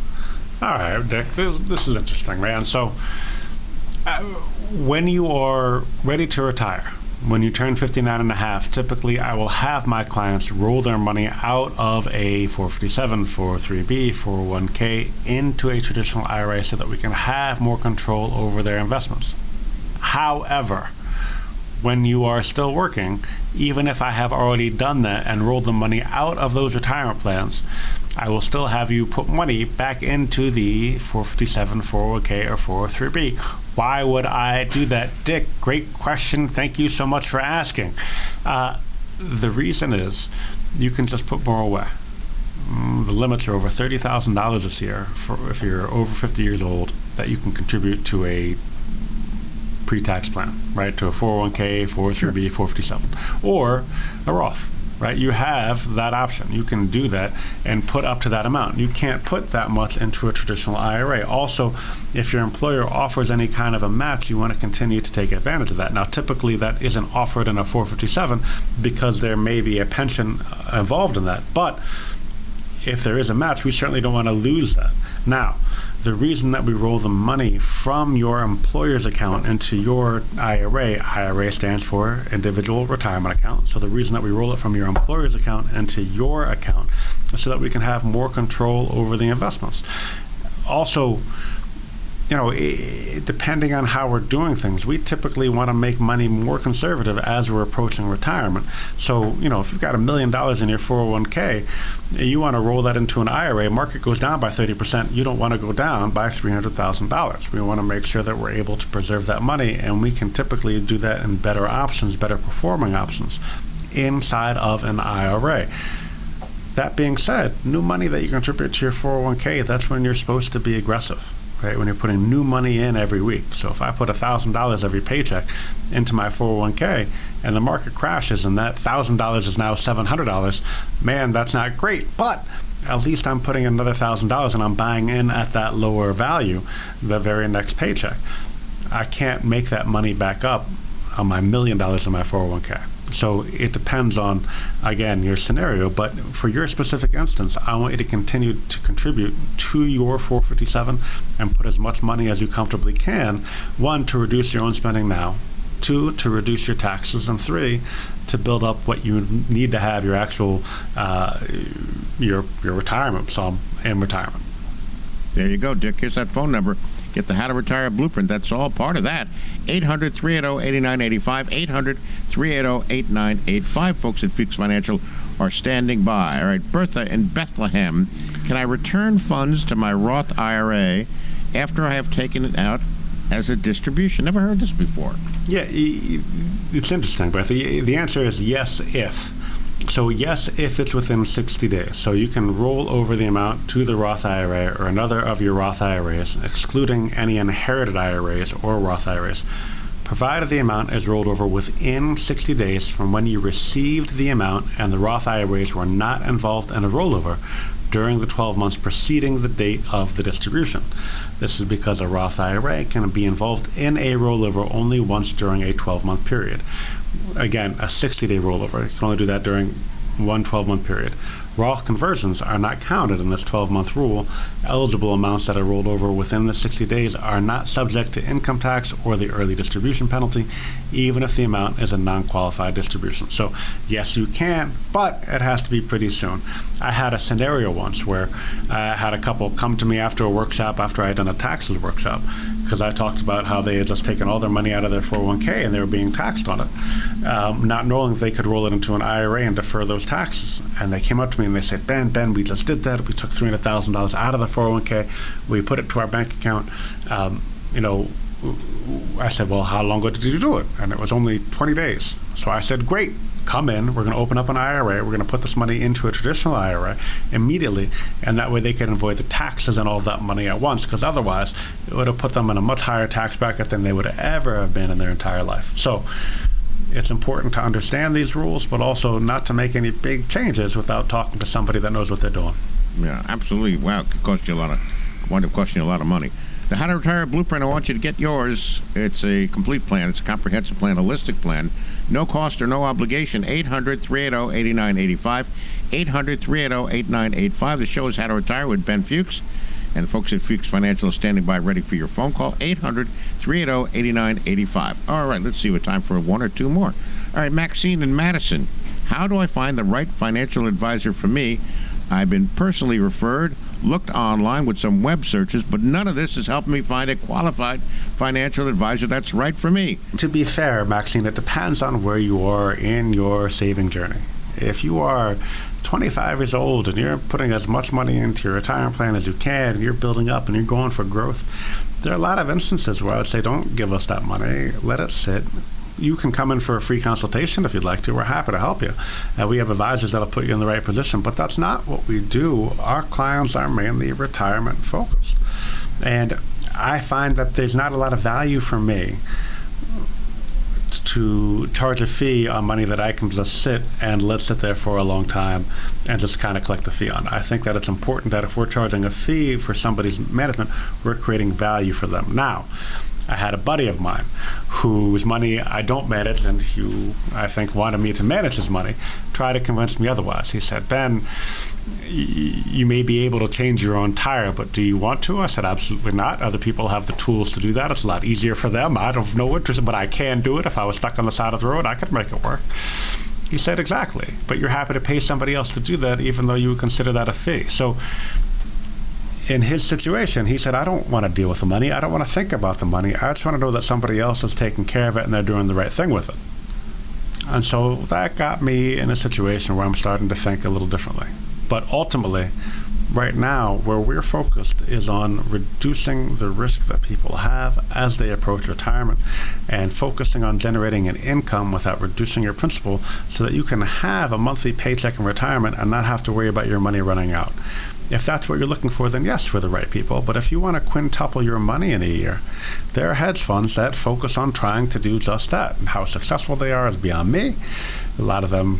All right, Dick, this is interesting, man. So when you are ready to retire, when you turn 59 and a half, typically I will have my clients roll their money out of a 457, 403B, 401k into a traditional IRA so that we can have more control over their investments. However, when you are still working, even if I have already done that and rolled the money out of those retirement plans, I will still have you put money back into the 457, 401k, or 403b. Why would I do that? Dick, great question. Thank you so much for asking. The reason is you can just put more away. The limits are over $30,000 this year for if you're over 50 years old that you can contribute to a pre-tax plan, right? To a 401k, 403b, 457, or a Roth. Right, you have that option. You can do that and put up to that amount. You can't put that much into a traditional IRA. Also, if your employer offers any kind of a match, you want to continue to take advantage of that. Now, typically that isn't offered in a 457 because there may be a pension involved in that. But if there is a match, we certainly don't want to lose that. Now, the reason that we roll the money from your employer's account into your IRA stands for individual retirement account. So the reason that we roll it from your employer's account into your account is so that we can have more control over the investments. Also, depending on how we're doing things, we typically want to make money more conservative as we're approaching retirement. So, if you've got $1 million in your 401k, you want to roll that into an IRA, market goes down by 30%, you don't want to go down by $300,000. We want to make sure that we're able to preserve that money, and we can typically do that in better options, better performing options inside of an IRA. That being said, new money that you contribute to your 401k, that's when you're supposed to be aggressive. Right, when you're putting new money in every week. So if I put $1,000 every paycheck into my 401k and the market crashes and that $1,000 is now $700, man, that's not great. But at least I'm putting another $1,000 and I'm buying in at that lower value the very next paycheck. I can't make that money back up on my $1 million in my 401k. So it depends on, again, your scenario. But for your specific instance, I want you to continue to contribute to your 457 and put as much money as you comfortably can. 1, to reduce your own spending now. 2, to reduce your taxes. And 3, to build up what you need to have your actual, your retirement sum in retirement. There you go, Dick. Here's that phone number. Get the How to Retire blueprint. That's all part of that. 800-380-8985. 800-380-8985. Folks at Fuchs Financial are standing by. All right, Bertha in Bethlehem. Can I return funds to my Roth IRA after I have taken it out as a distribution? Never heard this before. Yeah, it's interesting, Bertha. The answer is yes, if. So yes, if it's within 60 days. So you can roll over the amount to the Roth IRA or another of your Roth IRAs, excluding any inherited IRAs or Roth IRAs, provided the amount is rolled over within 60 days from when you received the amount and the Roth IRAs were not involved in a rollover during the 12 months preceding the date of the distribution. This is because a Roth IRA can be involved in a rollover only once during a 12-month period. Again, a 60-day rollover. You can only do that during one 12-month period. Roth conversions are not counted in this 12-month rule. Eligible amounts that are rolled over within the 60 days are not subject to income tax or the early distribution penalty, even if the amount is a non-qualified distribution. So yes, you can, but it has to be pretty soon. I had a scenario once where I had a couple come to me after a workshop, after I had done a taxes workshop, because I talked about how they had just taken all their money out of their 401k and they were being taxed on it, not knowing if they could roll it into an IRA and defer those taxes. And they came up to me and they said, Ben, we just did that. We took $300,000 out of the 401k. We put it to our bank account. I said, well, how long ago did you do it? And it was only 20 days. So I said, great. Come in, we're going to open up an IRA, we're going to put this money into a traditional IRA immediately, and that way they can avoid the taxes and all of that money at once, because otherwise it would have put them in a much higher tax bracket than they would ever have been in their entire life. So it's important to understand these rules, but also not to make any big changes without talking to somebody that knows what they're doing. Yeah, absolutely. Wow, it could wind up costing you a lot of money. The How to Retire Blueprint, I want you to get yours. It's a complete plan. It's a comprehensive plan, a holistic plan. No cost or no obligation. 800-380-8985. 800-380-8985. The show is How to Retire with Ben Fuchs. And the folks at Fuchs Financial are standing by ready for your phone call. 800-380-8985. All right, let's see what time for one or two more. All right, Maxine in Madison. How do I find the right financial advisor for me? I've been personally referred, looked online with some web searches, but none of this has helped me find a qualified financial advisor that's right for me. To be fair, Maxine, it depends on where you are in your saving journey. If you are 25 years old and you're putting as much money into your retirement plan as you can, and you're building up and you're going for growth, there are a lot of instances where I would say, don't give us that money, let it sit. You can come in for a free consultation if you'd like to. We're happy to help you. We have advisors that'll put you in the right position, but that's not what we do. Our clients are mainly retirement focused. And I find that there's not a lot of value for me to charge a fee on money that I can just sit and let sit there for a long time and just kind of collect the fee on. I think that it's important that if we're charging a fee for somebody's management, we're creating value for them. Now, I had a buddy of mine whose money I don't manage, and who I think wanted me to manage his money, tried to convince me otherwise. He said, Ben, you may be able to change your own tire, but do you want to? I said, absolutely not. Other people have the tools to do that. It's a lot easier for them. I don't have no interest, but I can do it. If I was stuck on the side of the road, I could make it work. He said, exactly. But you're happy to pay somebody else to do that, even though you would consider that a fee. So in his situation, he said, I don't want to deal with the money. I don't want to think about the money. I just want to know that somebody else is taking care of it and they're doing the right thing with it. And so that got me in a situation where I'm starting to think a little differently. But ultimately, right now, where we're focused is on reducing the risk that people have as they approach retirement and focusing on generating an income without reducing your principal so that you can have a monthly paycheck in retirement and not have to worry about your money running out. If that's what you're looking for, then yes, we're the right people. But if you want to quintuple your money in a year, there are hedge funds that focus on trying to do just that. And how successful they are is beyond me. A lot of them,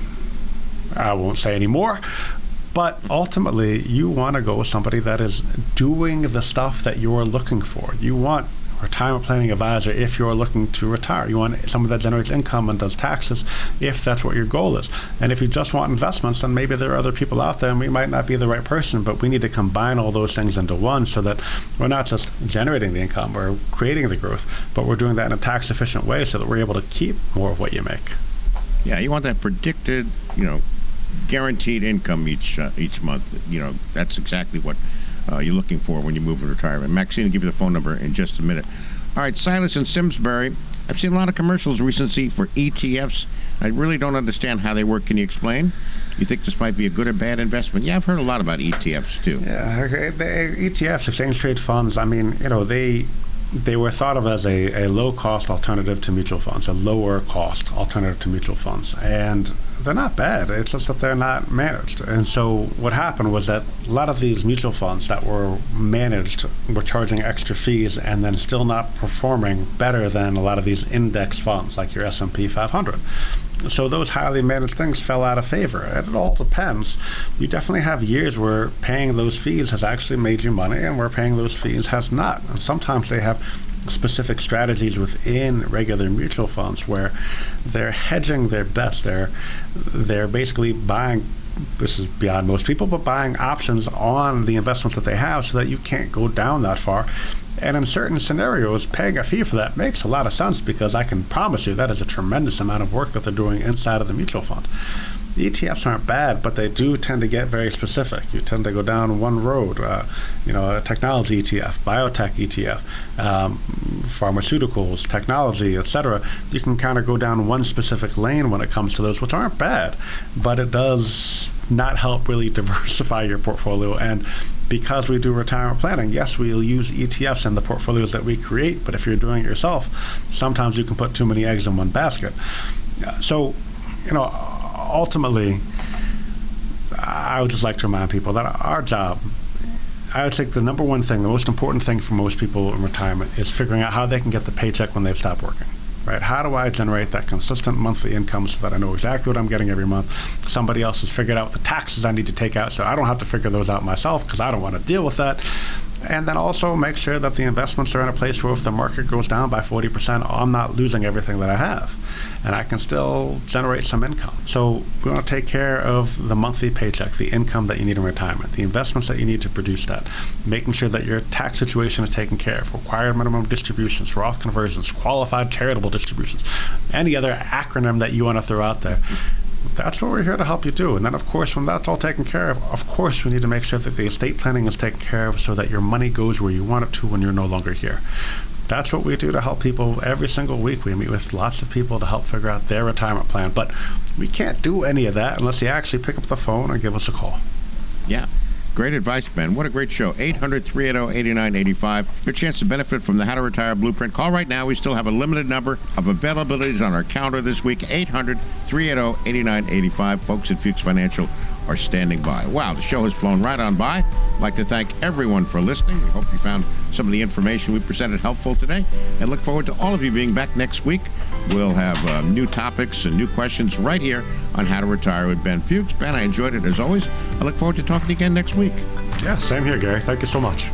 I won't say anymore. But ultimately, you want to go with somebody that is doing the stuff that you're looking for. You want a retirement planning advisor if you're looking to retire. You want someone that generates income and does taxes if that's what your goal is. And if you just want investments, then maybe there are other people out there and we might not be the right person, but we need to combine all those things into one so that we're not just generating the income or creating the growth, but we're doing that in a tax efficient way so that we're able to keep more of what you make. Yeah, you want that predicted, guaranteed income each month. That's exactly what you're looking for when you move to retirement. Maxine will give you the phone number in just a minute. All right, Silas in Simsbury. I've seen a lot of commercials recently for ETFs. I really don't understand how they work. Can you explain? You think this might be a good or bad investment? Yeah, I've heard a lot about ETFs too. Yeah, the ETFs, exchange trade funds, they were thought of as a low-cost alternative to mutual funds, a lower-cost alternative to mutual funds. And they're not bad. It's just that they're not managed. And so what happened was that a lot of these mutual funds that were managed were charging extra fees and then still not performing better than a lot of these index funds like your S&P 500. So those highly managed things fell out of favor. And it all depends. You definitely have years where paying those fees has actually made you money and where paying those fees has not. And sometimes they have specific strategies within regular mutual funds where they're hedging their bets. They're basically buying, this is beyond most people, but buying options on the investments that they have so that you can't go down that far. And in certain scenarios, paying a fee for that makes a lot of sense because I can promise you that is a tremendous amount of work that they're doing inside of the mutual fund. The ETFs aren't bad, but they do tend to get very specific. You tend to go down one road, a technology ETF, biotech ETF, pharmaceuticals, technology, etc. You can kind of go down one specific lane when it comes to those, which aren't bad, but it does not help really diversify your portfolio. And because we do retirement planning, yes, we'll use ETFs in the portfolios that we create, but if you're doing it yourself, sometimes you can put too many eggs in one basket. So, ultimately, I would just like to remind people that our job, I would think the number one thing, the most important thing for most people in retirement is figuring out how they can get the paycheck when they've stopped working. Right? How do I generate that consistent monthly income so that I know exactly what I'm getting every month? Somebody else has figured out the taxes I need to take out so I don't have to figure those out myself because I don't want to deal with that. And then also make sure that the investments are in a place where if the market goes down by 40%, I'm not losing everything that I have. And I can still generate some income. So we want to take care of the monthly paycheck, the income that you need in retirement, the investments that you need to produce that, making sure that your tax situation is taken care of, required minimum distributions, Roth conversions, qualified charitable distributions, any other acronym that you want to throw out there. That's what we're here to help you do. And then, of course, when that's all taken care of course, we need to make sure that the estate planning is taken care of so that your money goes where you want it to when you're no longer here. That's what we do to help people every single week. We meet with lots of people to help figure out their retirement plan. But we can't do any of that unless you actually pick up the phone and give us a call. Yeah. Great advice, Ben. What a great show. 800-380-8985. Your chance to benefit from the How to Retire Blueprint. Call right now. We still have a limited number of availabilities on our calendar this week. 800-380-8985. Folks at Fuchs Financial are standing by. Wow, the show has flown right on by. I'd like to thank everyone for listening. We hope you found some of the information we presented helpful today and look forward to all of you being back next week. We'll have new topics and new questions right here on How to Retire with Ben Fuchs. Ben, I enjoyed it as always. I look forward to talking to you again next week. Yeah, same here, Gary. Thank you so much.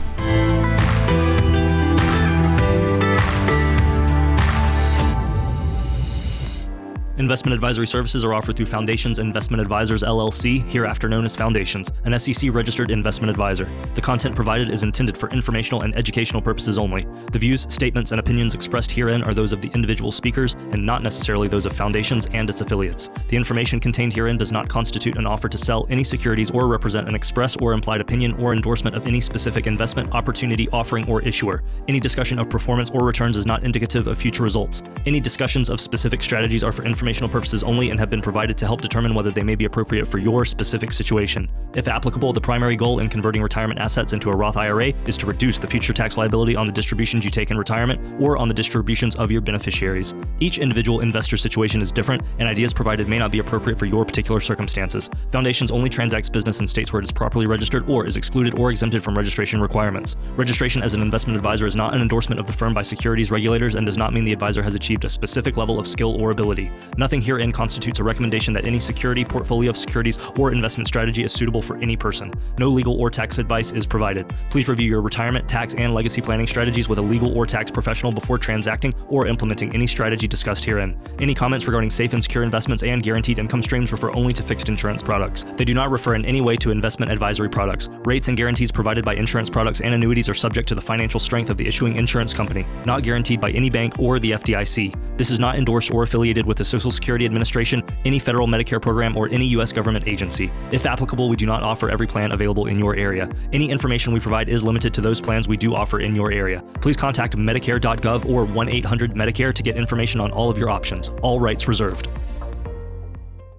Investment advisory services are offered through Foundations Investment Advisors, LLC, hereafter known as Foundations, an SEC-registered investment advisor. The content provided is intended for informational and educational purposes only. The views, statements, and opinions expressed herein are those of the individual speakers and not necessarily those of Foundations and its affiliates. The information contained herein does not constitute an offer to sell any securities or represent an express or implied opinion or endorsement of any specific investment, opportunity, offering, or issuer. Any discussion of performance or returns is not indicative of future results. Any discussions of specific strategies are for informational purposes only and have been provided to help determine whether they may be appropriate for your specific situation. If applicable, the primary goal in converting retirement assets into a Roth IRA is to reduce the future tax liability on the distributions you take in retirement or on the distributions of your beneficiaries. Each individual investor situation is different, and ideas provided may not be appropriate for your particular circumstances. Foundations only transacts business in states where it is properly registered or is excluded or exempted from registration requirements. Registration as an investment advisor is not an endorsement of the firm by securities regulators and does not mean the advisor has achieved a specific level of skill or ability. Nothing herein constitutes a recommendation that any security, portfolio of securities, or investment strategy is suitable for any person. No legal or tax advice is provided. Please review your retirement, tax, and legacy planning strategies with a legal or tax professional before transacting or implementing any strategy discussed herein. Any comments regarding safe and secure investments and guaranteed income streams refer only to fixed insurance products. They do not refer in any way to investment advisory products. Rates and guarantees provided by insurance products and annuities are subject to the financial strength of the issuing insurance company, not guaranteed by any bank or the FDIC. This is not endorsed or affiliated with the Social Security Administration, any federal Medicare program, or any U.S. government agency. If applicable, we do not offer every plan available in your area. Any information we provide is limited to those plans we do offer in your area. Please contact Medicare.gov or 1-800-MEDICARE to get information on all of your options. All rights reserved.